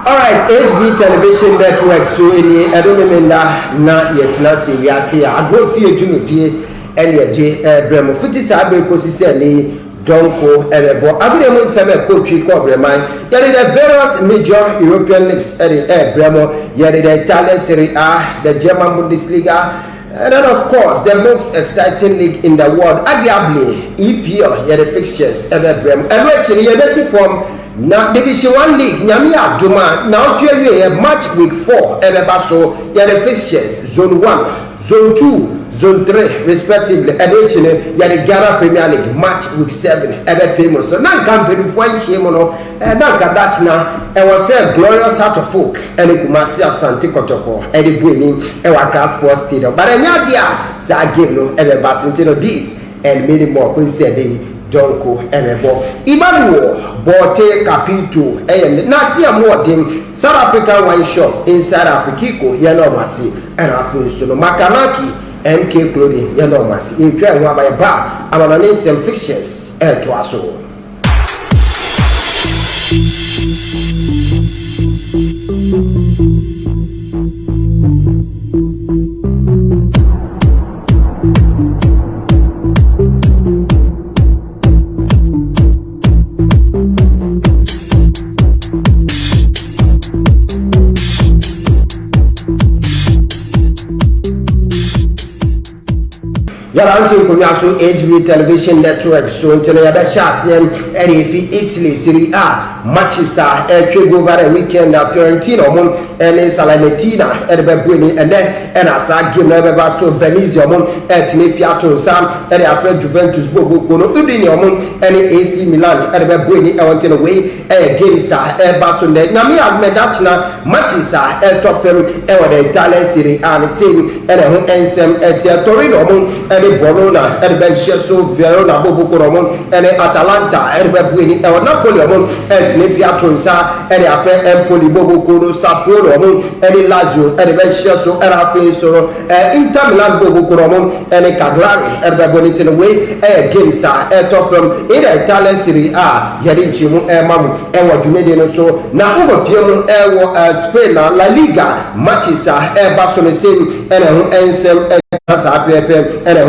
Alright, HB Television Network so any Edomenda na yetina se wiase a agofie dwumedie ene eje bremo futi sa abe kosi se ni donko elebo abiremo nseme kotwi ko breman yere the various major European leagues bremo yere the Italian Serie A, the German Bundesliga, and then of course the most exciting league in the world, arguably EPL, yere fixtures bremo and actually yere from now Division 1 League, Nyamia Duma, now match week 4, so the fixtures, Zone 1, Zone 2, Zone 3, respectively, and the Ghana Premier League, match week 7, famous. So now can be before you came on, and now Kadachna, and was a glorious heart of folk, and it must have Santi Kotoko, and the winning, and what grass sports stadium. But I know there, so I give no ever Basintino this, and many more coincidentally. Jonko Enebo Ibanuo Bote Capito and Nasia Mordim South African wine shop inside Afrikiko Yanomasi and Afuso Makanaki MK clothing Yanomasi in Kenya by bar Amananian fixtures and Twaso. Yaranti Kunyasu HB Television Network so until Yabashasian and Italy Serie A matches are over the weekend Fiorentina and Salernitana and Bebuini and then and as I give never so Venezia and Fiato Sam and Alfred Juventus Bobo Udinium and AC Milan and Bebuini and went away against Barcelona. Namia Medachna matches are Tofem and the Italian Serie A and same and at Torino and Bologna, and Bencheso, Verona, Bobo Coromon, and Atalanta, and Bebuini, and Napoleon, and Nefia Tonsa, and Affair Empoli, Bobo Coro, Sassuolo, and Lazio, and Bencheso, and Afeso, Inter Milan, Bobo Coromon, and Cagliari, and Bebonitan away, against Tofem, in the Italian Serie A, Yadinchimu, and Mamu, and what you made in so now over Piero, Spain, La Liga, matches are Barcelona, and some.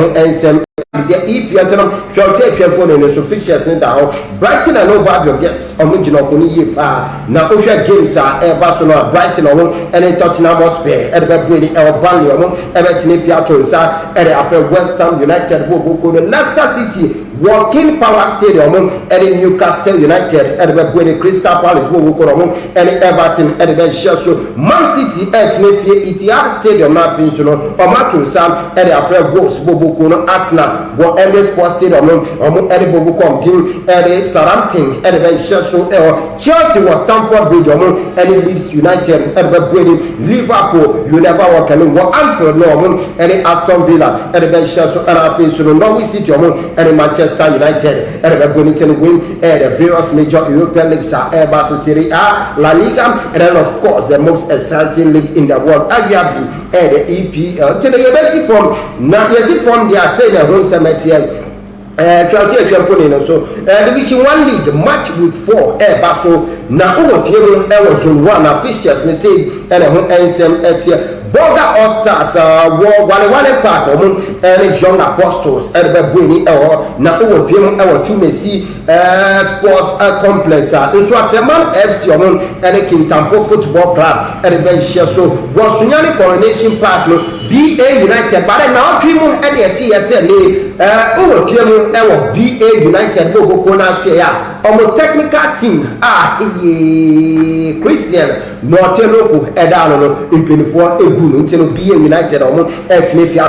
And some the EPL shall phone and so fixtures now. Brighton and over yes, original Kuni now Osha games are Barcelona, Brighton and Tottenham Hotspur, and Bebuini, El Ballium, Everton Fiato, and after West Ham United, Leicester City. Walking Power Stadium and Newcastle United and Bebuini Crystal Palace and Everton and Chelsea Man City at Etihad Stadium now finished on Matthew Sam and after Wolves Bobo Arsenal or Emirates Sports Stadium and Bobo team and Southampton and Chelsea was Stamford Bridge and Leeds United and Bebuini Liverpool you never walk alone Anfield no and Aston Villa and Chelsea and after Norwich City and Manchester United and going to win the various major European leagues are Airbus Serie A, La Liga, and then of course the most exciting league in the world, arguably the EPL. Today you see from now you see from the saying the home cemetery. So Division 1 League match week 4 Basso now over Piero was Zone 1 fixtures me say and NSM Boga All-Stars Wale Park and Young Apostles and Bebuini na over Piero Chumesi Sports Complex so Atman FC and Kintampo Football Club and Bencheso was Sunyani Coronation Park BA United but now Piero and the TSL over Piero BA United Bobo Kona Shea technical team Christian Norteloku Edano in 24 Egunu BA United Etnefia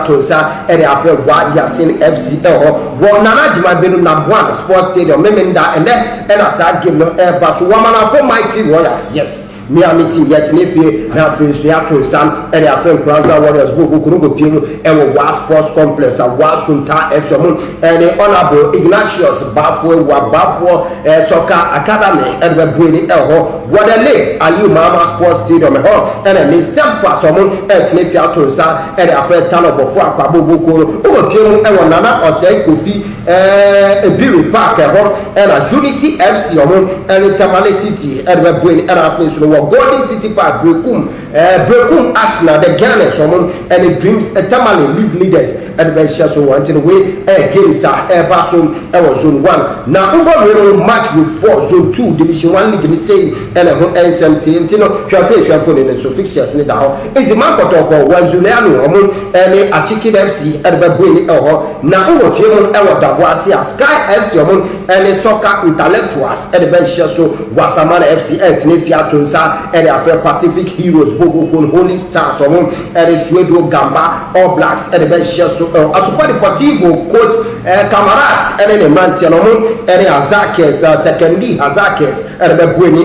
and after what Yasin FC Nana Jima Benu Nabuan Sports Stadium Memenda and then and aside give no air but woman for mighty Warriors yes me a meeting yet Nefi now finish the actual son and their friend Plaza Warriors Bobo Kurugo Pino and Wa Sports Complex and Wa Sunta Examun and the Honorable Ignatius Bafo Soccer Academy and the Buini Elho what a late Ali Mama Sports Stadium and then step fast someone at Nefia Tosa and their friend Tano Bofua Bobo Kuro Ugo Pino and Nana or say Kofi Biri Park and a Unity FC and Tamale City and the Buini and our face Golden City Park Brekum Arsenal the Gunners and Dreams Tamale league leaders and the so wanting away games Basso zone 1 now Ugo match with 4 zone 2 division 1 league say and SMT so fixtures in the is the man Kotoko Wanzuliano and a chicken FC and the Babuini now Ugo came on Dawasia Sky FC and soccer intellectuals and the bench so Wasamana FC and Nefia Tunsa and the Pacific Heroes Bogo Holy Stars and the Suedo Gamba All Blacks and the bench so Super Deportivo coach Camarats and the Mantiano and the Azakes secondly Azakes and the Babuini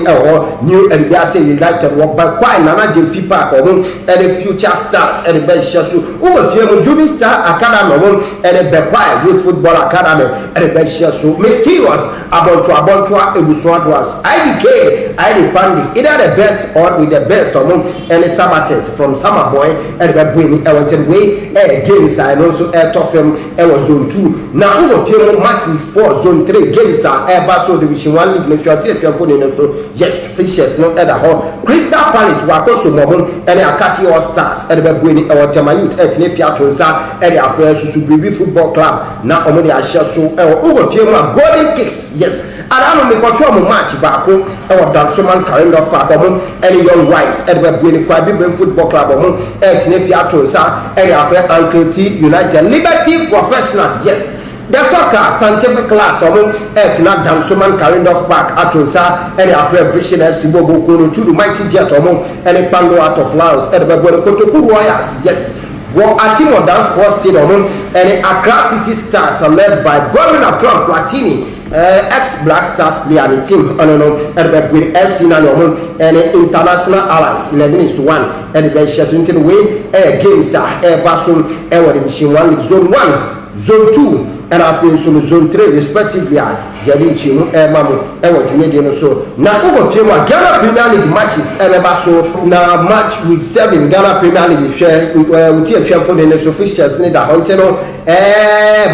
new and they say United work by quite Nana Jimfi Park and the Future Stars and the bench so Ugo Junior Star Academy and the Bequire Youth Football Academy and the bench so mysterious Abontua Ebuswadwas IDK ID Pandi either the best or with the best among any Sabates from Summer Boy and the Babuini Ellington Way games and also Tofem zone 2 now Ugo Piero match with 4 zone 3 games are Basso Division 1 League so yes fishes no other hall Crystal Palace Wakoso Momon and the Akachi All Stars and the Babuini Tamayut at Nefia Tunsa and the Affairs Susubibi Football Club now Omodi Ashaso Ugo Piero Golden Kicks yes I don't know what match back home or Dansoman calendar of Park and young wives and the Babuini Kwabi Football Club at Nefia Tunsa and the Affair Uncle T United Liberty Professionals yes the soccer scientific class at Dansoman calendar of Park at Tunsa and the Affair Vision and Sibobo Kono to the Mighty Jet and the Pando out of Laos and the Babuini Kotoku Warriors yes. Well, a team of dance sports stadium and the Accra City Stars are led by Governor Trump Platini, ex-Black Stars player and the team, and with FC Nanom and the international allies 11-1 and the benches into the way games are Basso and Division 1 League Zone 1, Zone 2. And I feel so zone 3 respectively getting Chino Mamu and Canadian so now over Ghana Premier League matches and so now match week 7 Ghana Premier League share with for the next officials need a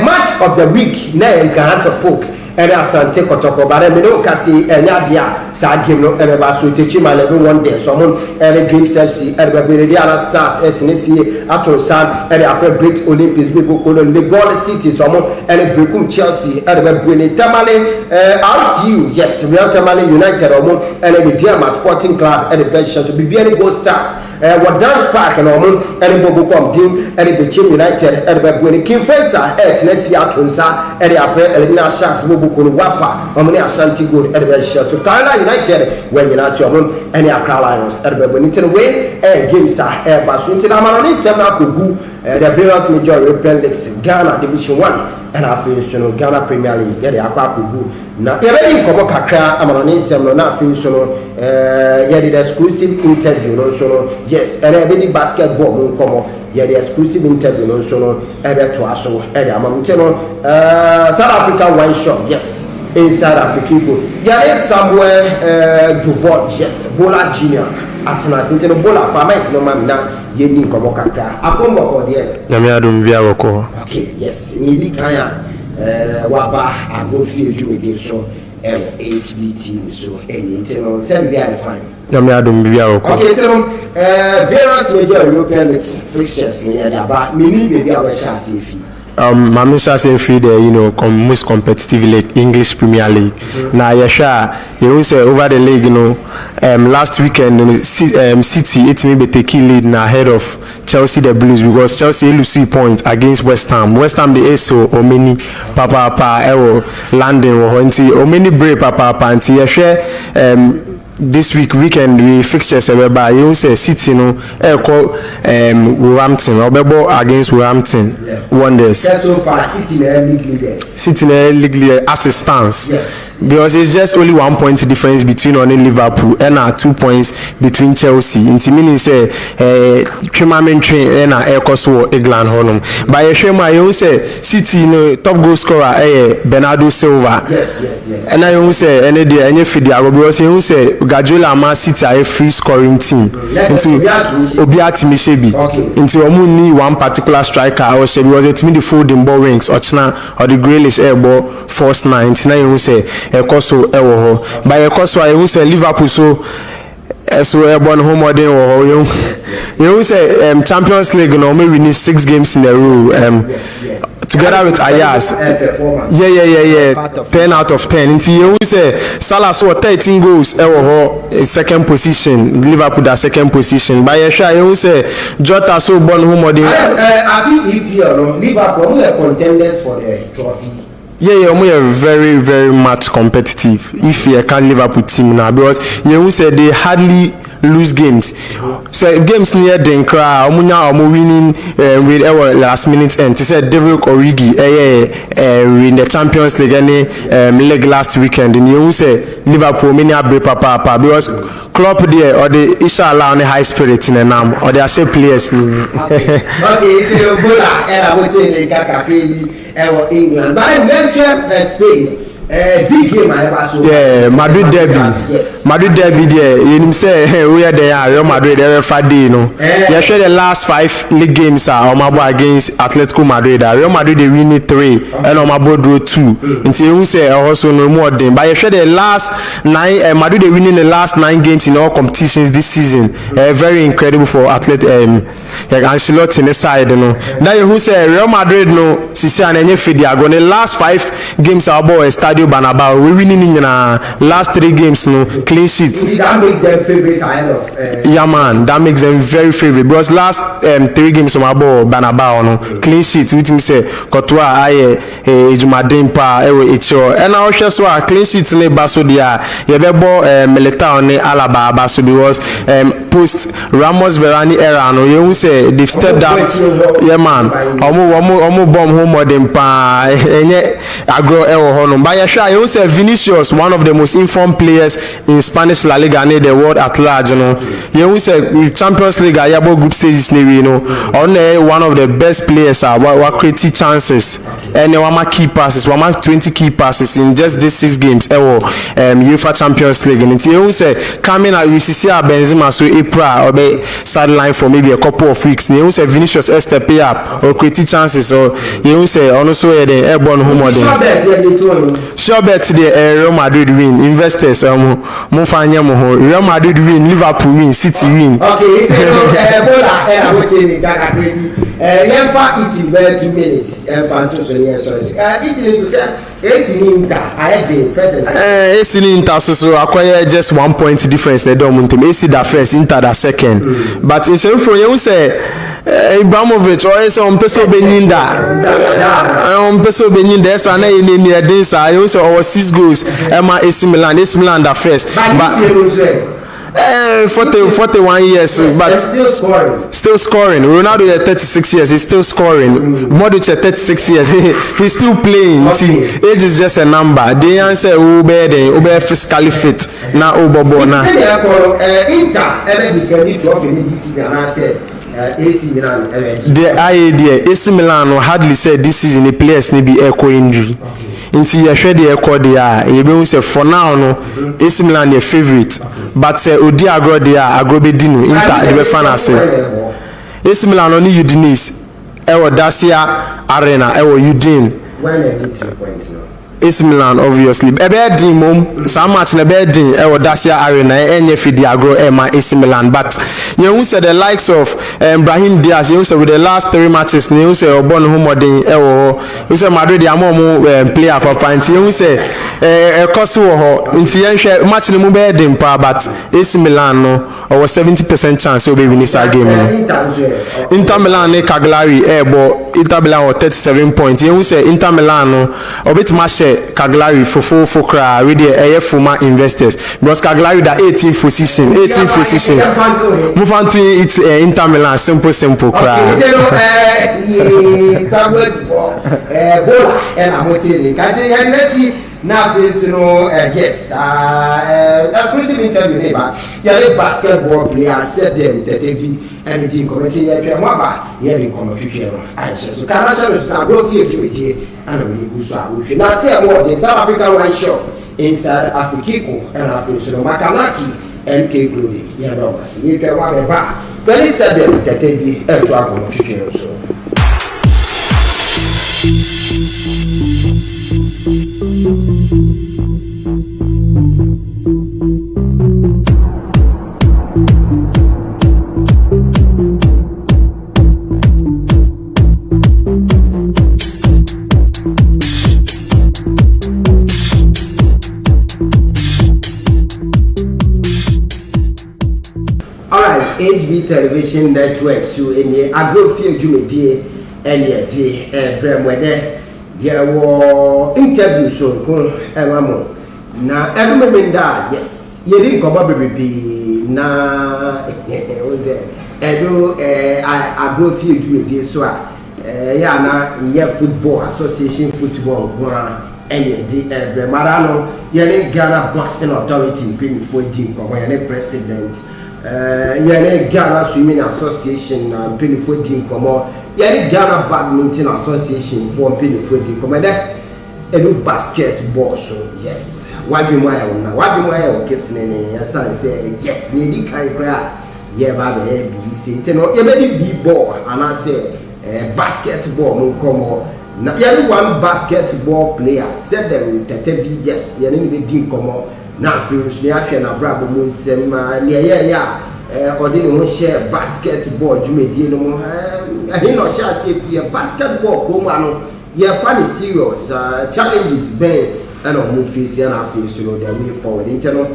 match of the week now Ghana folk and Asante Kotoko but I don't kasi Nadia Sagino and Basso Techima level 1 day someone and Dreams FC and Babylonian Stars at Nefi Atosan and after great Olympics people called the Golden City someone and Brekum Chelsea and Babylonian Tamale RTU yes Real Tamale United and the Diama Sporting Club and the bench to be any Gold Stars what dance park and the Bobo team and the Bichim United and the Babylonian King Fencer at Nefi Atonsa and the affair Elena Sharks Bukuru Wafa, Omni Ashanti Good, Edwardshire, so Canada United, when you ask your room, and the Accra Lions, Edward Benington Way, games are Airbus, Intinamani, Semna Kugu, the various major European leagues, Ghana Division 1, and I feel Ghana Premier League, the Aqua Kugu. Now, every Komokaka, Amarani Semno, not feel the exclusive interview, so yes, and every basketball, come the exclusive interview no so no ebe to aso e dey amamteno South Africa wine shop yes inside Africa go there is somewhere Juvon yes Bola Junior atena inteno Bola farmer no man na yeni nkomo kakra akombo ko there na me adom bia woko okay yes ni di kan waba agofi ejumede so HBT so any inteno say be I fine okay, so various major European leagues fixtures near about maybe I will share see Mami say feed the most competitive league English Premier League. Now you say over the league last weekend City it may be taking lead now ahead of Chelsea the Blues because Chelsea lose 3 points against West Ham the ASO or many papa London or many brave papa anti this weekend we fixtures by you say City Wolverhampton or against Wolverhampton Wonders. So far City league leaders. City league leader as it stands. Yes. Because it's just only 1 point difference between Liverpool and 2 points between Chelsea. It means say Tremamen train and Ecoso England Honum. By a shame I say City top goal scorer Bernardo Silva. Yes. And I say any day any Fidia because you say Guardiola Man City are a free scoring team into Obiati Mishebi into only one particular striker or she was it midfield ball rings or the Grealish air ball force 99 you say Ekoso ewo by Ekoso I say Liverpool so so airborne home or you say Champions League no we win 6 games in a row together with Ayaz. Yeah. 10 out of 10. Until you say Salah saw 13 goals, second position. Liverpool that second position. But you say Jota so born home or I think EPL, Liverpool are contenders for the trophy. Yeah, we are very, very much competitive. If you can Liverpool team now, because you say they hardly lose games. So games near the crowd, winning with our last minute end. He said David Origi in the Champions League leg last weekend. And you say Liverpool many break papa because Klopp there or the inshallah on the high spirit in the name or they are shape players. Okay, it's a Bola and I would say the Kaka England, but I'm Spain. Big game I ever saw. Yeah, Madrid derby. Yes. Madrid derby there. You say we are there. Real Madrid every Friday, you know. You share the last 5 league games are Omabo against Atletico Madrid. Real Madrid they win 3 and Omabo draw 2. Until you say also no more than. But you share the last 9. Madrid they winning the last 9 games in all competitions this season. Very incredible for Atletico. Ancelotti in the side, you know. Now you say Real Madrid no. Sisi anenye fidia. Go the last 5 games are about Stadio Bernabeu. We winning in last 3 games no clean sheet. That makes them favorite ahead of. Yeah man, that makes them very favorite because last 3 games from about Bernabeu no clean sheet. Which me say Courtois aye Jumadin pa ewe Icho. And I also saw a clean sheet ne baso dia. Yebebo Militao ne Alaba baso because post Ramos Varane era no you say they've stepped down. Yeah man, omo bomb home or them pa enye agro ewo hono. But yeah, you say Vinicius, one of the most informed players in Spanish La Liga and the world at large, you know. You say Champions League ayabo group stages you know. On one of the best players are create chances and wama key passes, wama 20 key passes in just these 6 games. UEFA Champions League and you say coming at UCC Benzema so April or be sideline for maybe a couple of weeks. You say Vinicius step up or create chances. So you say also the airborne home or sure bet the Real Madrid win. Investors Mufanya Moho. Real Madrid win, Liverpool win, City win. Okay, Bola and I would say Kaka Crazy. Italy 2 minutes and Fantos Italy to say AC Inter I had the first AC Inter so acquire just 1 point difference they don't want AC that first, Inter that second. But in some for you say Ibrahimovic or else on Peso Beninda on Peso Beninda sana in near this I also over 6 goals AC Milan that first but 41 years, but still scoring. Ronaldo at 36 years, he's still scoring. Modric at 36 years, he's still playing. See, age is just a number. The answer Ube physically fit. Now Obobo now. Inter ever defended trophy this season. I said AC Milan. The idea AC Milan hardly said this season the players need be echo injury. Until you share the echo there, you be say for now no AC Milan your favorite, but say Odi agro there agro be dino Inter the fantasy. AC Milan only Udinese, ewo Dacia Arena, ewo Udine. When they did 3 points now. AC Milan obviously. Ebe dream mom some match na be dream ewo Dacia Arena enye fidi agro ema AC Milan, but you say the likes of Brahim Diaz you say with the last 3 matches you say obon homodin ewo you say Madrid amomo player for point you say koso ho nti yenhwe match ni mu be dream pa but AC Milan no over 70% chance will be win this game. Inter Milan ne Cagliari ebo Inter Milan 37 points you say Inter Milan no obit match Cagliari for kra with the former investors because Cagliari that 18th position move on to it Inter Milan simple kra Bola and Amotini Kati now this yes exclusive interview neighbor you're a basketball player Sedem Tettevi and meeting committee hearing comment so can go through and we go now say more the South African wine shop inside Afrikiko and Afriso Makanaki MK Clothing yeah no you can one ba but it's Sedem Tettevi and to our so Alright, HB Television Network so any agrofie dwumedie ene de bremwede ye wo interview so ko emamo na evermenda yes ye din ko babebi na oze edo agrofie dwumedie so a ya na ye football association football gwa ene de bremara no ye le Ghana Boxing Authority pinfo din ko ye le president yene Ghana Swimming Association na penifo din komo yene Ghana Badminton Association for penifo din komo da edu basketball so yes wabi mo ya o kesne ne yasan say yes ne di kan kra ye ba be bi se te no ye be di ball ana say basketball mo komo na yene one basketball player Sedem Tettevi yes yene ni din komo na afirus ni ahwe na brabo mu nsem ne ya odi no share basketball dwumedie no mo ahi no sha se pie basketball ko mu ano ye fa serious challenges ben and on face and afirus no the way forward inteno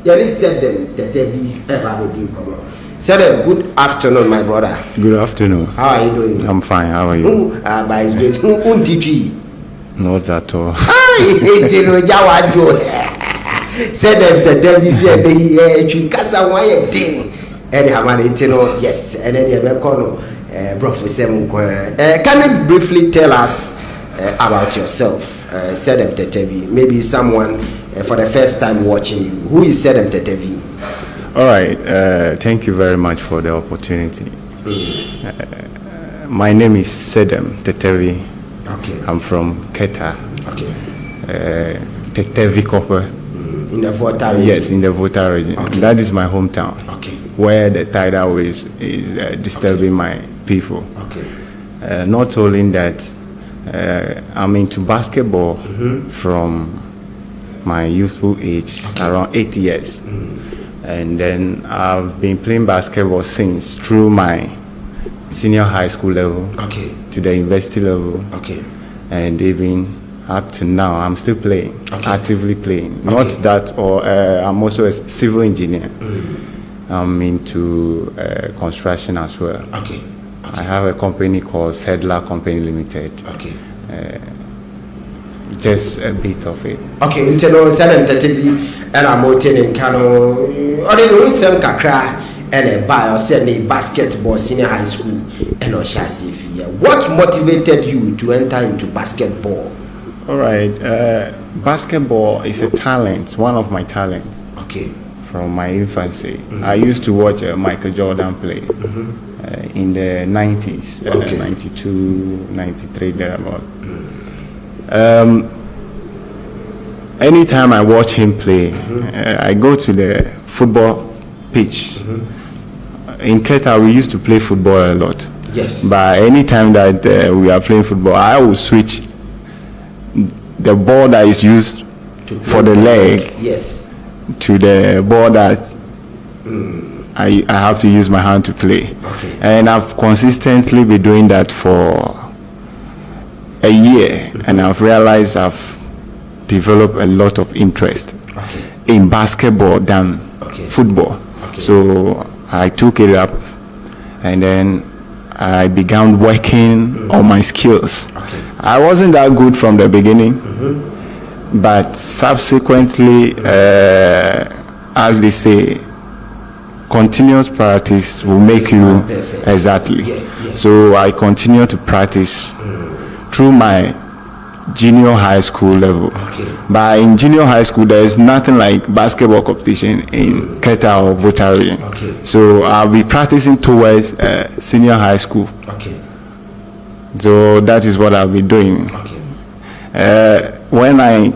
ye ni Sedem Tettevi ba do come. Sedem, good afternoon my brother. Good afternoon. How are you doing? I'm fine. How are you? By his grace untitwi Not at all. It's no jawajo. Sedem Tettevi say be twi kasa wan ye din and hamanitino yes and then the bekono Professor can you briefly tell us about yourself, Sedem Tettevi? Maybe someone for the first time watching you. Who is Sedem Tettevi? All right. Thank you very much for the opportunity. My name is Sedem Tettevi. Okay. I'm from Keta. Okay. Tettevi Copper. In the Volta region? Yes, in the Volta region. Okay. That is my hometown. Okay. Where the tidal waves is disturbing my people. Okay. Not only that, I'm into basketball from my youthful age, around 8 years. And then I've been playing basketball since through my senior high school level to the university level. Okay. And even up to now, I'm still playing, actively playing. Not that, or I'm also a civil engineer. I'm into construction as well. Okay. I have a company called Sedla Company Limited. Okay. Just a bit of it. Okay, inteno Sedem Tettevi and I'm in Kano. Only no sem kakra and a buy or send a basketball senior high school and Oshasi. What motivated you to enter into basketball? All right. Basketball is a talent, one of my talents. Okay. From my infancy. I used to watch Michael Jordan play in the 90s, 92, 93, thereabout. Anytime I watch him play, I go to the football pitch. In Keta, we used to play football a lot. Yes. But anytime that we are playing football, I will switch the ball that is used for the leg to the ball that I have to use my hand to play. Okay. And I've consistently been doing that for a year, and I've realized I've developed a lot of interest in basketball than football. So I took it up, and then I began working on my skills. I wasn't that good from the beginning, but subsequently, as they say, continuous practice will make you perfect. Exactly. So I continue to practice through my junior high school level. But in junior high school, there is nothing like basketball competition in Keta or Volta region. So I'll be practicing towards senior high school. So that is what I'll be doing. When I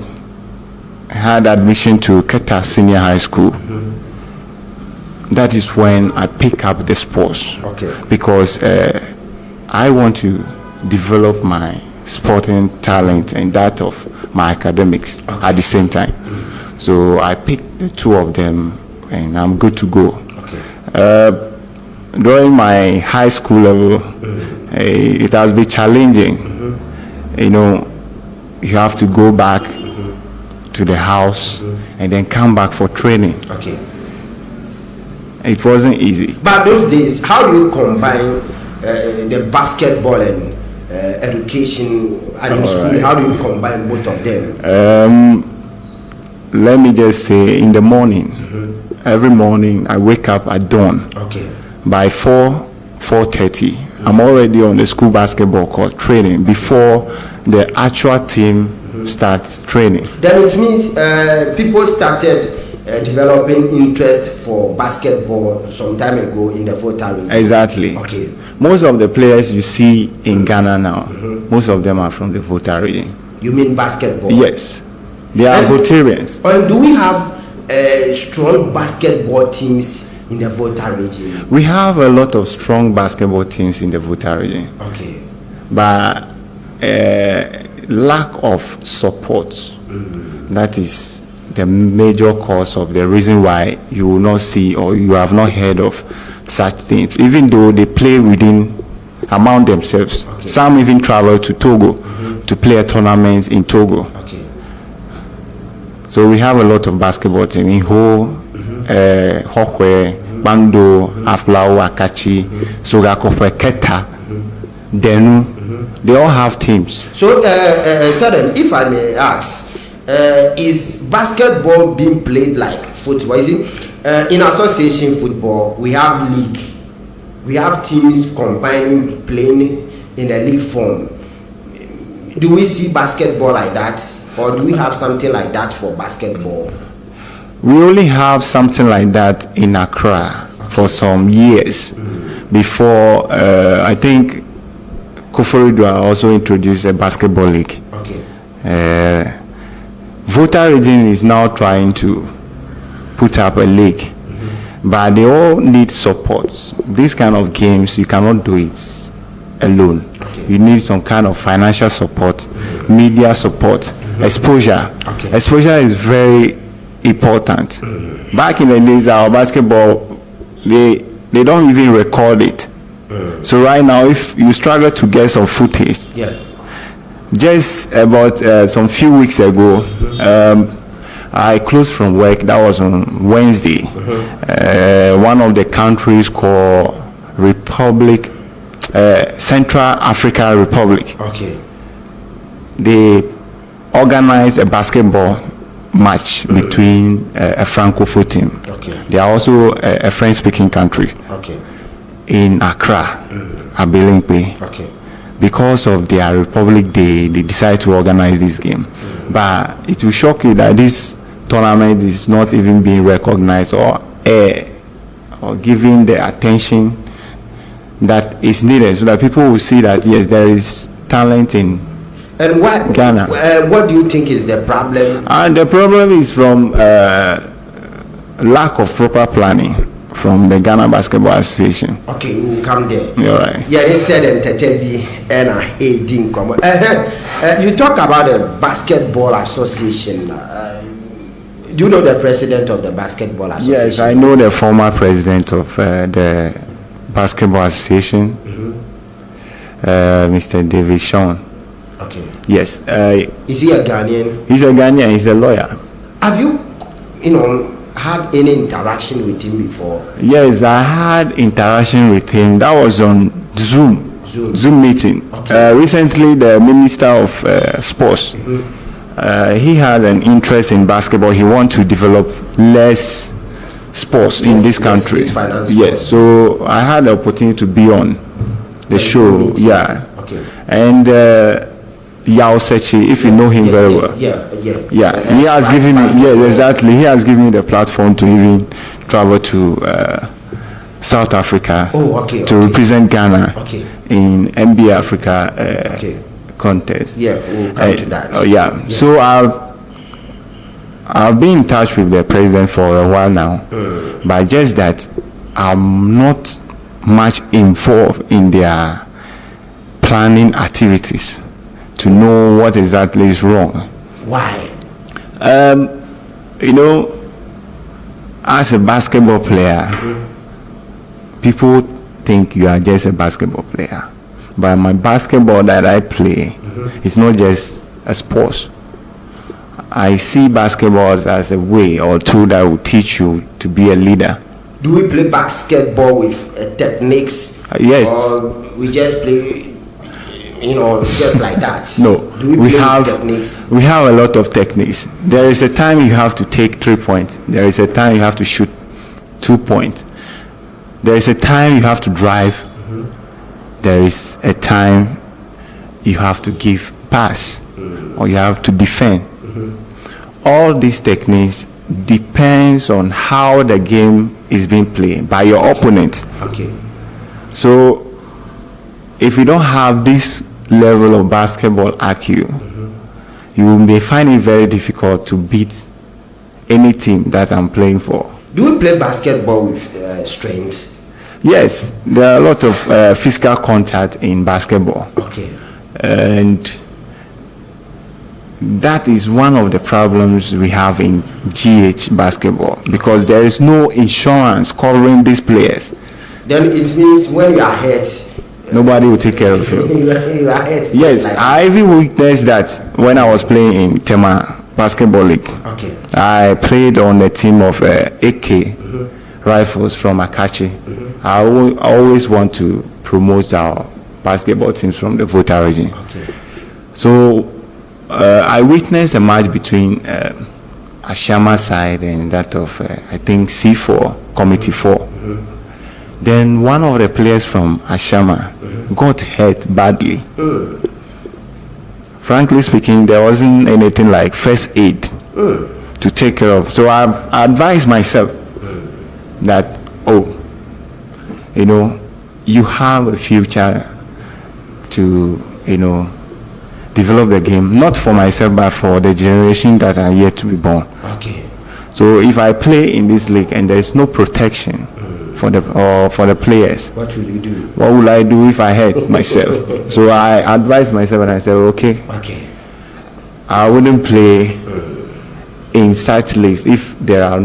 had admission to Keta Senior High School, that is when I pick up the sports. Because I want to develop my sporting talent and that of my academics at the same time. So I picked the two of them and I'm good to go. During my high school level, it has been challenging. You know, you have to go back to the house and then come back for training. It wasn't easy. But those days, how do you combine the basketball and education and school? Right. How do you combine both of them? Let me just say, in the morning, every morning I wake up at dawn. Okay. By 4:30, I'm already on the school basketball court training before the actual team starts training. Then it means people started developing interest for basketball some time ago in the Volta region. Exactly. Okay. Most of the players you see in Ghana now, most of them are from the Volta region. You mean basketball? Yes. They are Voltarians. And do we have strong basketball teams in the Volta region? We have a lot of strong basketball teams in the Volta region. Okay. But lack of support, that is the major cause of the reason why you will not see or you have not heard of such things, even though they play among themselves. Okay. Some even travel to Togo to play a tournament in Togo. Okay. So we have a lot of basketball teams in Ho, Hokwe, Bando, Aflao, Akachi, Sogakope, Keta, Denu. They all have teams. So, Sedem, if I may ask, is basketball being played like football? You see, in association football, we have league. We have teams combining playing in a league form. Do we see basketball like that? Or do we have something like that for basketball? We only have something like that in Accra for some years before I think Koforidua also introduced a basketball league. Okay. Volta region is now trying to put up a league, but they all need support. These kind of games, you cannot do it alone. Okay. You need some kind of financial support, media support, exposure. Okay. Exposure is very important. Back in the days, our basketball, they don't even record it. So right now, if you struggle to get some footage, Yeah. just about some few weeks ago, I closed from work. That was on Wednesday. One of the countries called Central African Republic. Okay. They organized a basketball match between a Francophone team. Okay. They are also a French-speaking country Okay. in Accra, Abilinkwe. Okay. Because of their Republic Day, they decided to organize this game. But it will shock you that this tournament is not even being recognized or given the attention that is needed, so that people will see that yes, there is talent in And Ghana. What do you think is the problem? And the problem is from lack of proper planning from the Ghana Basketball Association. Okay, we will come there. You're right. Yeah, they said Sedem Tettevi and you talk about the Basketball Association. Do you know the president of the Basketball Association? Yes, I know the former president of the Basketball Association, Mr. David Sean. Okay. Yes. Is he a Ghanaian? He's a Ghanaian. He's a lawyer. Have you had any interaction with him before? Yes, I had interaction with him. That was on Zoom meeting. Okay. Recently, the Minister of Sports, he had an interest in basketball. He wanted to develop less sports in this country. Yes, so I had the opportunity to be on the show. Yeah. Okay. And Yao Sechi, if you know him very well. Yeah. He has given me, yes, exactly. He has given me the platform to even travel to South Africa to represent Ghana in NBA Africa contest. Yeah, we'll come to that. So I've been in touch with the president for a while now, but just that I'm not much involved in their planning activities to know what exactly is wrong. Why? As a basketball player, people think you are just a basketball player. But my basketball that I play is not just a sport. I see basketball as a way or tool that will teach you to be a leader Do we play basketball with techniques? Yes. Or we just play, just like that? No. Do we play with techniques? We have a lot of techniques. There is a time you have to take 3 points. There is a time you have to shoot 2 points. There is a time you have to drive. There is a time you have to give pass, or you have to defend. All these techniques depends on how the game is being played by your opponent. Okay. So if you don't have this level of basketball IQ, you may find it very difficult to beat any team that I'm playing for. Do we play basketball with strength? Yes, there are a lot of physical contact in basketball. Okay. And that is one of the problems we have in GH basketball, because there is no insurance covering these players. Then it means when you are hurt, nobody will take care of you. you are hurt. Yes, like I even witnessed that when I was playing in Tema Basketball League. Okay. I played on a team of AK rifles from Akachi. I always want to promote our basketball teams from the Volta region. Okay. So I witnessed a match between Ashama side and that of I think C4, Committee 4. Then one of the players from Ashama got hurt badly. Frankly speaking, there wasn't anything like first aid to take care of. So I advised myself that, you have a future to, develop the game, not for myself, but for the generation that are yet to be born. Okay. So if I play in this league and there is no protection for the players, what will you do? What will I do if I hurt myself? So I advised myself and I said, okay, I wouldn't play in such leagues if there are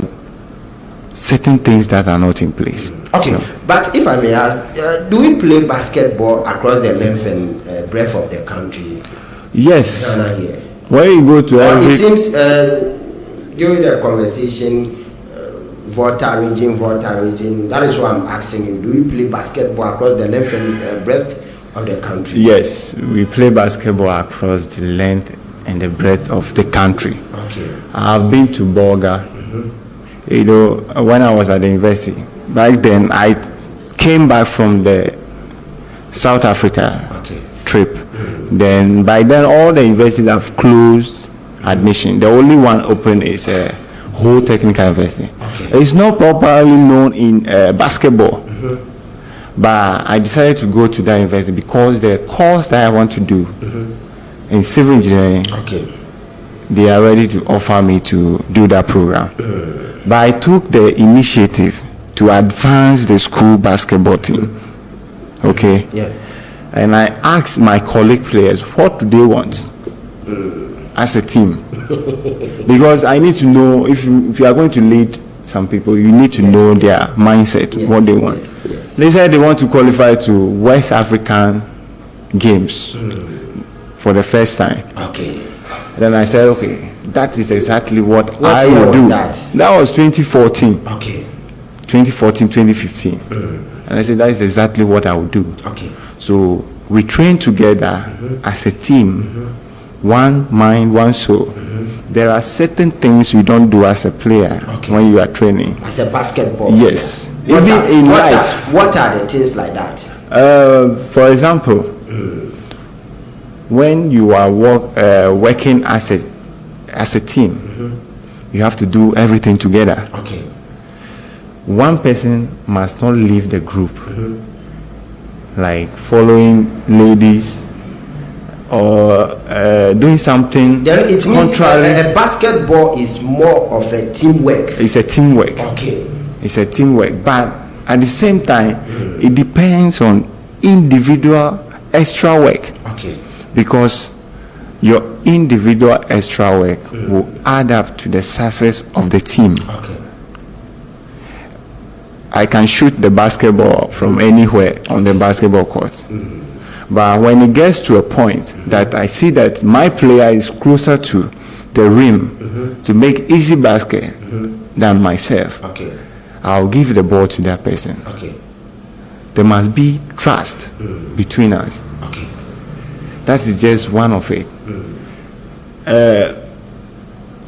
certain things that are not in place. Okay, so, but if I may ask, do we play basketball across the length and breadth of the country? Yes. Here? When you go to every... It seems during the conversation, Volta region, that is why I'm asking you, do we play basketball across the length and breadth of the country? Yes, we play basketball across the length and the breadth of the country. Okay. I've been to Bolga. When I was at the university, back then I came back from the South Africa trip. Then by then all the universities have closed admission. The only one open is Whole Technical University. It's not properly known in basketball. But I decided to go to that university because the course that I want to do in civil engineering, they are ready to offer me to do that program. But I took the initiative to advance the school basketball team. Okay? Yeah. And I asked my colleague players, what do they want as a team? Because I need to know, if you are going to lead some people, you need to know their mindset, what they want. They said they want to qualify to West African Games for the first time. Okay. Then I said, okay, that is exactly what I will do. That was 2014. Okay. 2014, 2015. And I said, that is exactly what I will do. Okay. So we train together as a team, one mind, one soul. There are certain things you don't do as a player when you are training. As a basketball Yes. player. Even in life. What are the things like that? For example, when you are working as a team, you have to do everything together. Okay. One person must not leave the group, like following ladies or doing something then it means contrary. A basketball is more of a teamwork. It's a teamwork. Okay. It's a teamwork, but at the same time, it depends on individual extra work. Okay. Because your individual extra work will add up to the success of the team. Okay. I can shoot the basketball from anywhere on the basketball court. But when it gets to a point that I see that my player is closer to the rim to make easy basket than myself, I'll give the ball to that person. Okay. There must be trust between us. Okay. That is just one of it.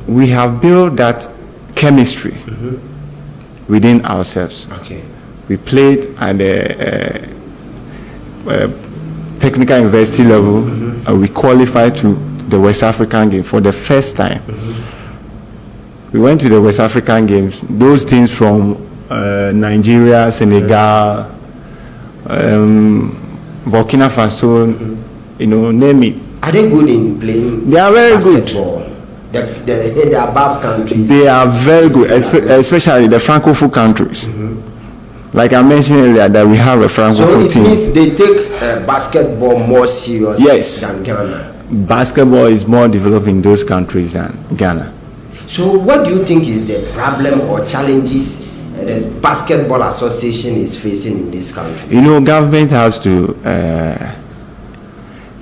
We have built that chemistry within ourselves. Okay. We played at the technical university level. We qualified to the West African game for the first time. We went to the West African games. Those teams from Nigeria, Senegal, Burkina Faso, name it. Are they good in playing? They are very basketball? good. The above countries. They are very good, especially the Francophone countries. Like I mentioned earlier, that we have a Francophone team. So it means they take basketball more serious than Ghana. Basketball is more developed in those countries than Ghana. So what do you think is the problem or challenges the basketball association is facing in this country? Government has to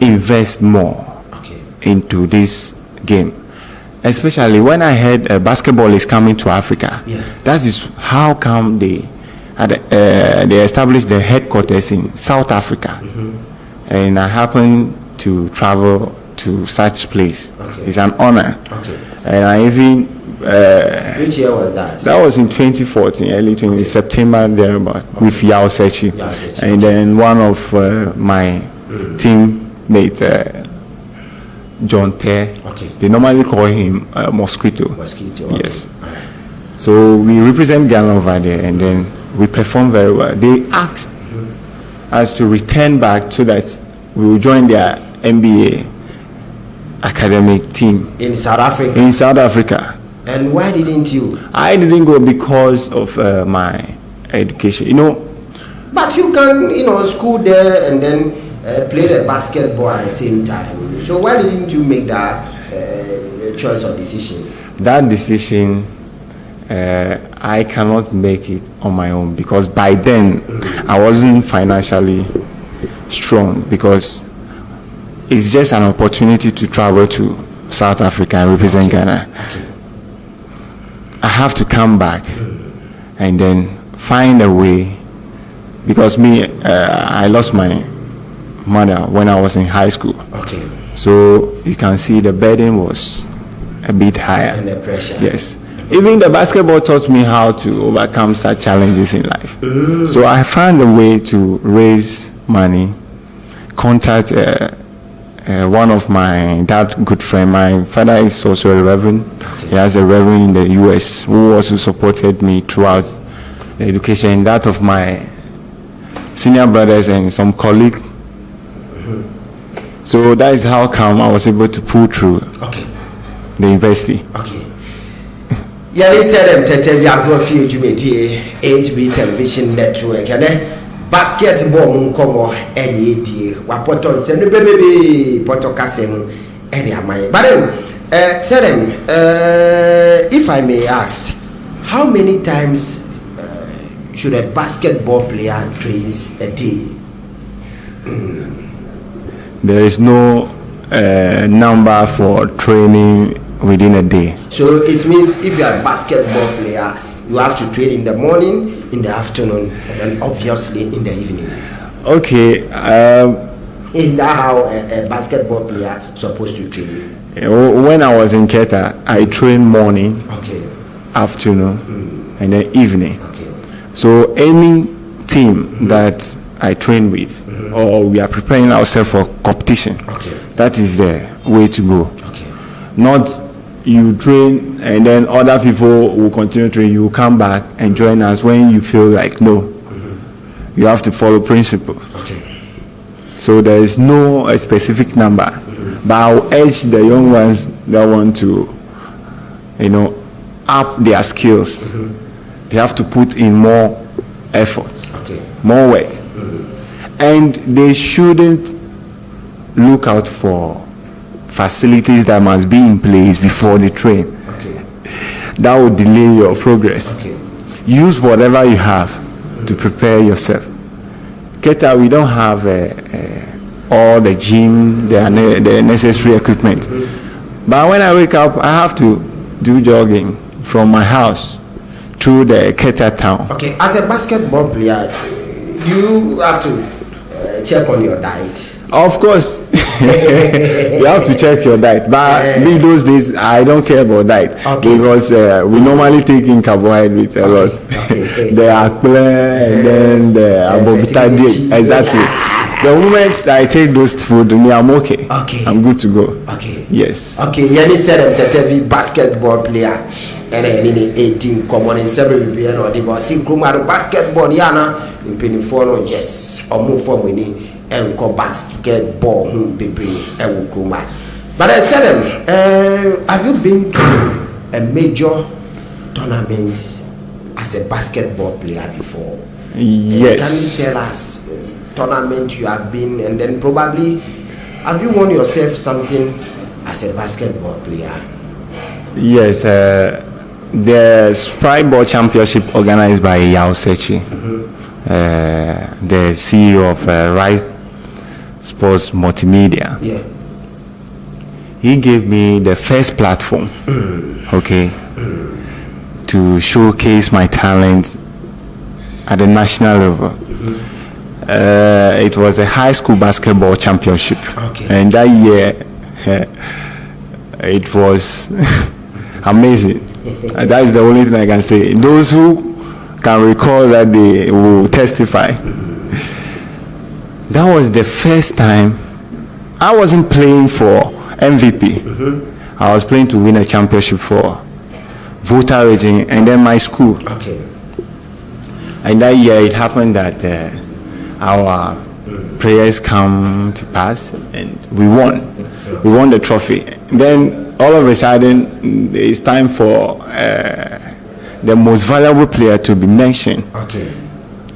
invest more into this game. Especially when I heard basketball is coming to Africa. Yeah. That is how come they established the headquarters in South Africa. And I happened to travel to such place. It's an honor. And I even which year was that? That was in 2014, early 20 September thereabout, with Yao Sechi. And then one of my teammates, John Te, they normally call him Mosquito. Yes. So we represent Ghana over there, and then we perform very well. They asked us to return back so that we will join their NBA academic team in South Africa. In South Africa. And why didn't you? I didn't go because of my education. But you can, school there and then play the basketball at the same time. So why didn't you make that choice or decision? That decision, I cannot make it on my own because by then I wasn't financially strong, because it's just an opportunity to travel to South Africa and represent Ghana. I have to come back and then find a way, because I lost my mother when I was in high school. So you can see the burden was a bit higher. And the pressure. Yes. Even the basketball taught me how to overcome such challenges in life. So I found a way to raise money, contact one of my good friend. My father is also a reverend. He has a reverend in the US who also supported me throughout the education. That of my senior brothers and some colleagues. So that is how come I was able to pull through the university. Yari Sedem Tettevi Agrofio Jumeti HB Television Network and basketball nkomo eni edi wapoto se no bebebe poto kasem eni amaye. But Sedem, if I may ask, how many times should a basketball player trains a day? There is no number for training within a day. So it means if you are a basketball player, you have to train in the morning, in the afternoon, and then obviously in the evening. Is that how a basketball player is supposed to train? When I was in Keta, I trained morning, afternoon, and then evening. So any team that I train with, or we are preparing ourselves for competition, that is the way to go. Not you train and then other people will continue training. You will come back and join us when you feel like no. You have to follow principles. So there is no specific number, but I'll urge the young ones that want to, up their skills. They have to put in more effort, more work, and they shouldn't look out for facilities that must be in place before they train. That will delay your progress. Use whatever you have to prepare yourself. Keta, we don't have all the gym, the necessary equipment. But when I wake up, I have to do jogging from my house through the Keta town. Okay, as a basketball player, do you have to check on your diet? Of course, you have to check your diet. But me those days, I don't care about diet because we normally take in carbohydrates a lot. The akple and then the abobita. Exactly. The moment I take those food, me I'm okay. I'm good to go. Okay. Yes. Okay. Yanni Sedem Tettevi basketball player. And then in 18 common in several people or the boss in Kruma basketball yana in penny for yes or move for winning. And go basketball baby and Kruma. But I said have you been to a major tournament as a basketball player before? Yes. Can you tell us tournament you have been, and then probably have you won yourself something as a basketball player? Yes, the Sprite Ball Championship organized by Yao Sechi, the CEO of Rise Sports Multimedia. Yeah. He gave me the first platform, to showcase my talent at the national level. It was a high school basketball championship, and that year it was amazing. And that is the only thing I can say. Those who can recall that, they will testify. That was the first time I wasn't playing for MVP. I was playing to win a championship for Volta region and then my school. And that year it happened that our prayers come to pass and we won the trophy. Then all of a sudden it's time for the most valuable player to be mentioned.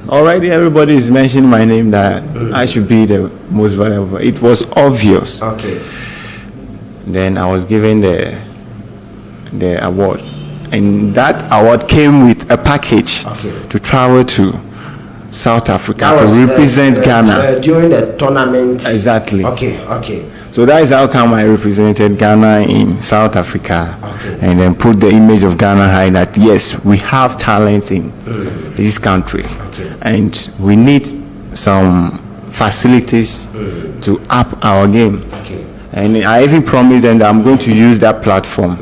Already everybody is mentioning my name that I should be the most valuable. It was obvious. Then I was given the award, and that award came with a package to travel to South Africa to represent Ghana during the tournament. Exactly. Okay. So that is how come I represented Ghana in South Africa, and then put the image of Ghana high that yes, we have talents in this country, and we need some facilities to up our game. And I even promised them that I'm going to use that platform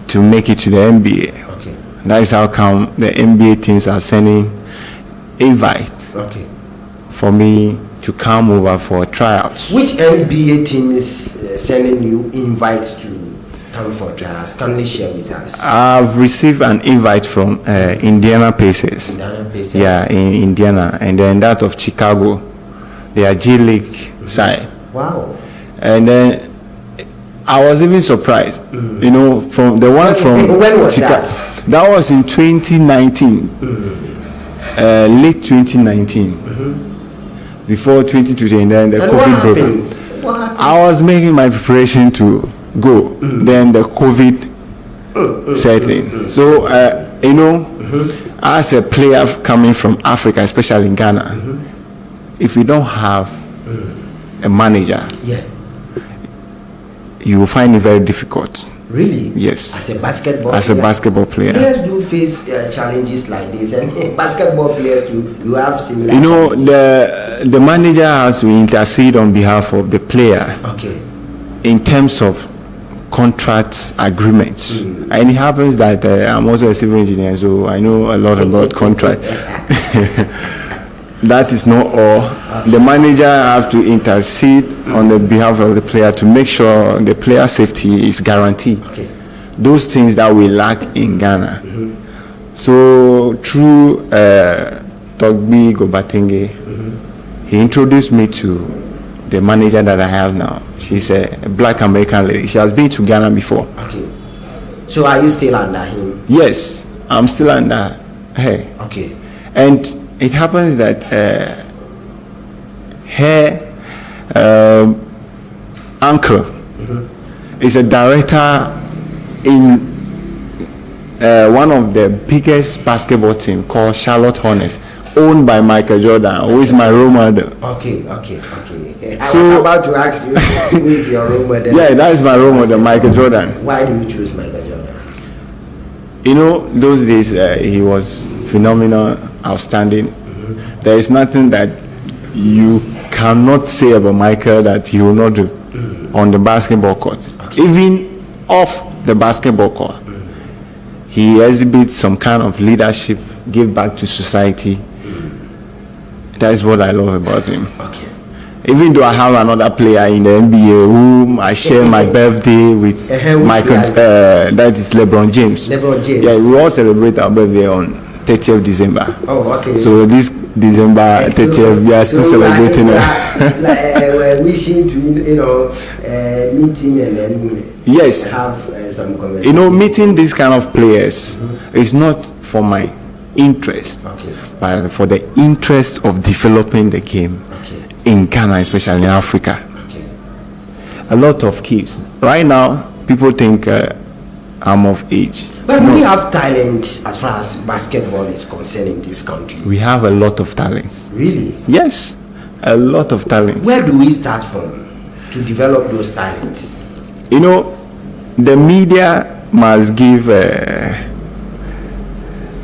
to make it to the NBA. That is how come the NBA teams are sending invites for me to come over for tryouts. Which NBA team is sending you invites to come for tryouts? Can you share with us? I've received an invite from Indiana Pacers. Yeah, in Indiana, and then that of Chicago. They are G League side. Wow. And then I was even surprised, from the one from when was Chicago. That was in 2019, late 2019, before 2020, and then the COVID broke. I was making my preparation to go, then the COVID set in. So, as a player coming from Africa, especially in Ghana, if we don't have a manager, you will find it very difficult. Really? Yes. As a basketball player. Players do face challenges like this, and basketball players do have similar challenges. The manager has to intercede on behalf of the player. In terms of contract agreements. And it happens that I'm also a civil engineer, so I know a lot about contract. That is not all. The manager has to intercede on the behalf of the player to make sure the player safety is guaranteed. Those things that we lack in Ghana. So through Togbi Gobatenge, he introduced me to the manager that I have now. She's a black American lady. She has been to Ghana before. So are you still under him? Yes, I'm still under her. And it happens that her uncle is a director in one of the biggest basketball team called Charlotte Hornets, owned by Michael Jordan, who is my role model. I was about to ask you, who is your role model? Yeah, that is my role model, Michael Jordan. Why do you choose Michael Jordan? You know, those days he was phenomenal, outstanding. There is nothing that you cannot say about Michael that he will not do on the basketball court. Even off the basketball court, he exhibits some kind of leadership, give back to society. That is what I love about him. Even though I have another player in the NBA whom I share my birthday with, that is LeBron James. Yeah, we all celebrate our birthday on 30th December. Oh, okay. So this December 30th, we are still celebrating it. We're wishing to, meet him and then yes. have some conversation. You know, meeting these kind of players is not for my interest, but for the interest of developing the game in Ghana, especially in Africa. A lot of kids. Right now, people think I'm of age. But we have talent as far as basketball is concerned in this country. We have a lot of talents. Really? Yes, a lot of talents. Where do we start from to develop those talents? You know, the media must give a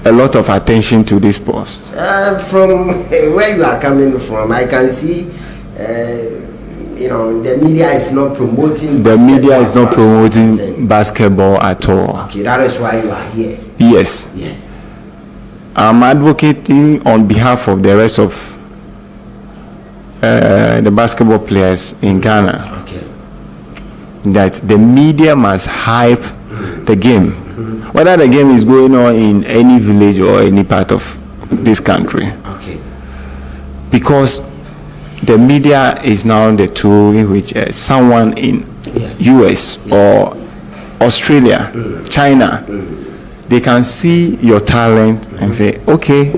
lot of attention to this post. From where you are coming from, I can see, the media is not promoting. The media is not promoting basketball at all. Okay, that is why you are here. Yes. Yeah. I'm advocating on behalf of the rest of the basketball players in Ghana that the media must hype the game, whether the game is going on in any village or any part of this country. Because the media is now the tool in which someone in US or Australia, China, they can see your talent and say, okay,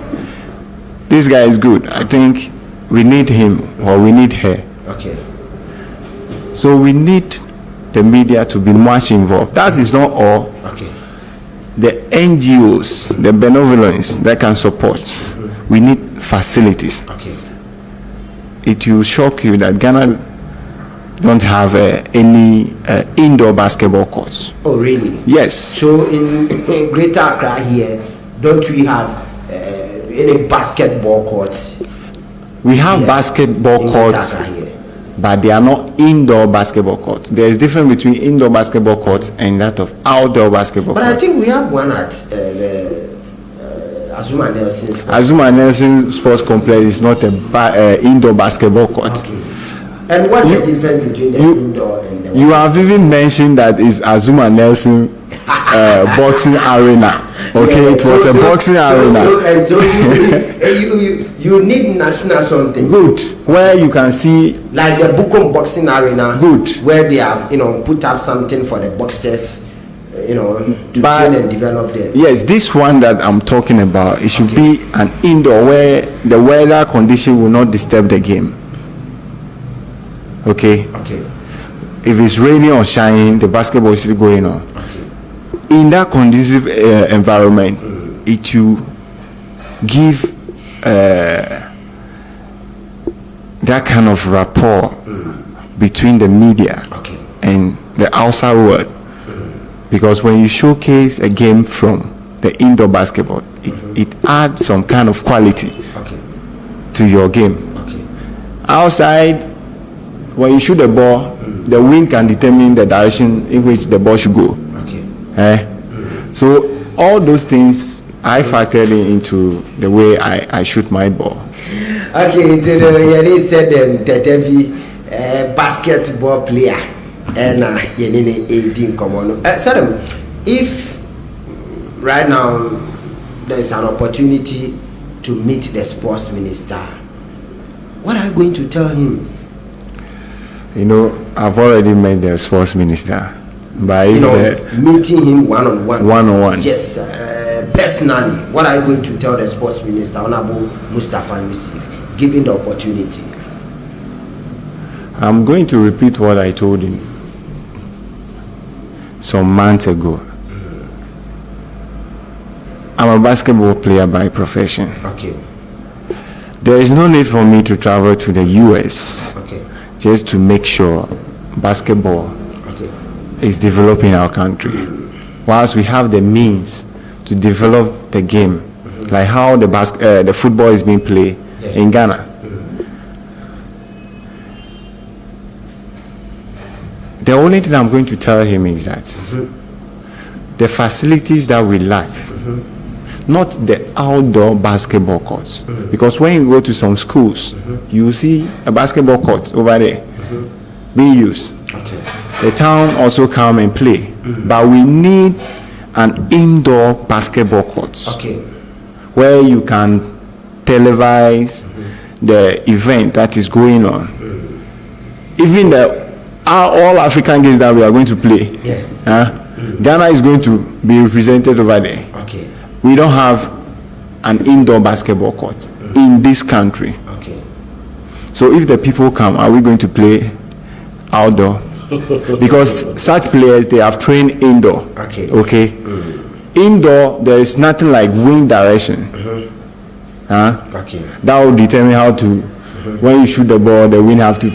this guy is good. I think we need him or we need her. So we need the media to be much involved. That is not all. The NGOs, the benevolence that can support, we need facilities. It will shock you that Ghana don't have any indoor basketball courts. Oh, really? Yes. So in Greater Accra here, don't we have any basketball courts? We have basketball courts, but they are not indoor basketball courts. There is difference between indoor basketball courts and that of outdoor basketball courts. But I think we have one at the Azuma Nelson Sports. Azuma Nelson Sports Complex is not a indoor basketball court. And what's the difference between the indoor and the... You have even mentioned that it's Azuma Nelson boxing arena. It was a boxing arena. You need national something. Good. Where you can see... Like the Bukom boxing arena. Good. Where they have, put up something for the boxers, to train and develop them. Yes, this one that I'm talking about, it should be an indoor where the weather condition will not disturb the game. If it's raining or shining, the basketball is still going on. In that conducive environment, it will give that kind of rapport between the media and the outside world. Because when you showcase a game from the indoor basketball, it adds some kind of quality to your game. Outside, when you shoot the ball, the wind can determine the direction in which the ball should go. So all those things I factored into the way I shoot my ball. Okay, you said Tettevi, basketball player, and Sedem, if right now there is an opportunity to meet the sports minister, what are you going to tell him? I've already met the sports minister. By meeting him one-on-one. Yes, personally, what are you going to tell the sports minister, Honorable Mustafa Yusuf, given the opportunity? I'm going to repeat what I told him some months ago. I'm a basketball player by profession. There is no need for me to travel to the US just to make sure basketball is developing our country. Whilst we have the means to develop the game, like how the football is being played in Ghana. The only thing I'm going to tell him is that the facilities that we lack, not the outdoor basketball courts, because when you go to some schools, you see a basketball court over there being used. The town also come and play, but we need an indoor basketball court where you can televise the event that is going on. Even all African games that we are going to play, Ghana is going to be represented over there. We don't have an indoor basketball court in this country. So if the people come, are we going to play outdoor? Because such players, they have trained indoor. Indoor, there is nothing like wind direction. That will determine how to, when you shoot the ball, the wind have to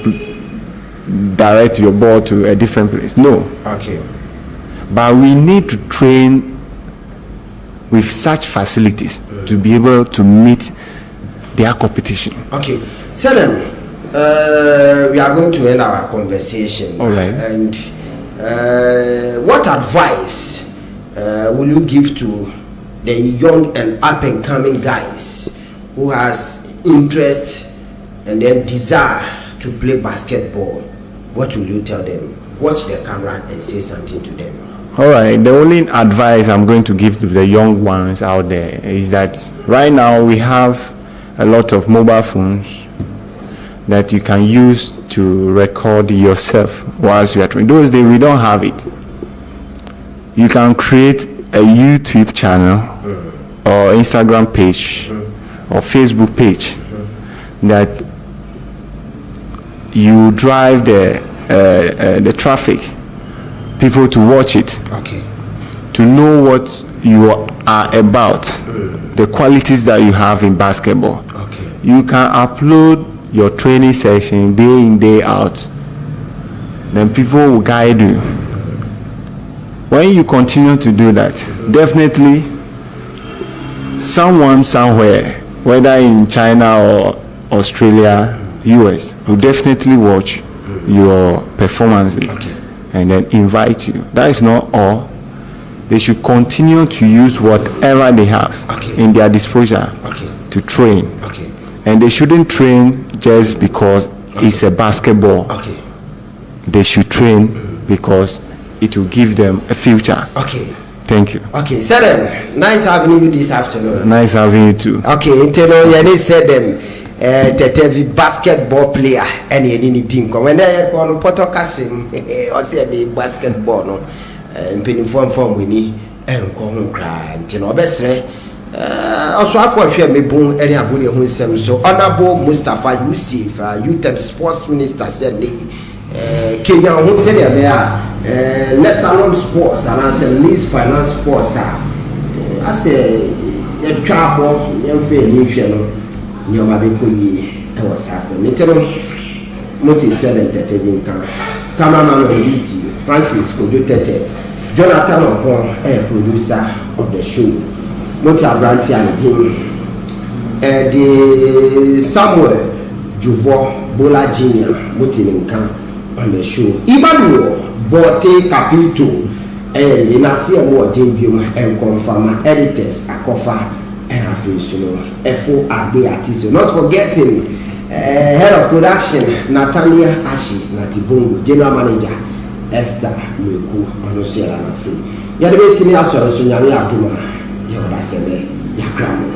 direct your ball to a different place. No. But we need to train with such facilities to be able to meet their competition. So then, we are going to end our conversation. All right. And what advice will you give to the young and up and coming guys who has interest and then desire to play basketball? What will you tell them? Watch the camera and say something to them. All right. The only advice I'm going to give to the young ones out there is that right now we have a lot of mobile phones that you can use to record yourself whilst you are training. Those days we don't have it. You can create a YouTube channel or Instagram page or Facebook page that you drive the traffic, people to watch it, to know what you are about, the qualities that you have in basketball. You can upload your training session day in, day out. Then people will guide you. When you continue to do that, definitely someone somewhere, whether in China or Australia, US, will definitely watch your performances and then invite you. That is not all. They should continue to use whatever they have in their disposal to train. And they shouldn't train just because it's a basketball. They should train because it will give them a future. Thank you. Sedem, nice having you this afternoon. Nice having you too. You said them Tettevi basketball player and any team come when they call Potokashim or say the basketball no and penny form we need and come cry. Also afọ hwe me bon ene abule hu nsem so honorable Mustafa Yusuf youth sports minister said Kenya hu said there let's alone sports and as least finance sports as a twabo yemfe ni hwe no nyoma be koyi e wasafo nitero moti Sedem Tettevi nka cameraman Editi Francis Kodutete Jonathan Okon producer of the show Moti Abranti and the Samuel Juvo Bola Jr. Moti Nkan on the show. Ibanuo Bote Capito and the Nasia Dimbium and Confirma editors Akofa and Afisuno F.O. Abe Atiso. Not forgetting head of production Natalia Ashi Natibungu, general manager Esther Meku Onosela Nasi. Yadebe Simi Asoro Sunyami Aduma. Yakramo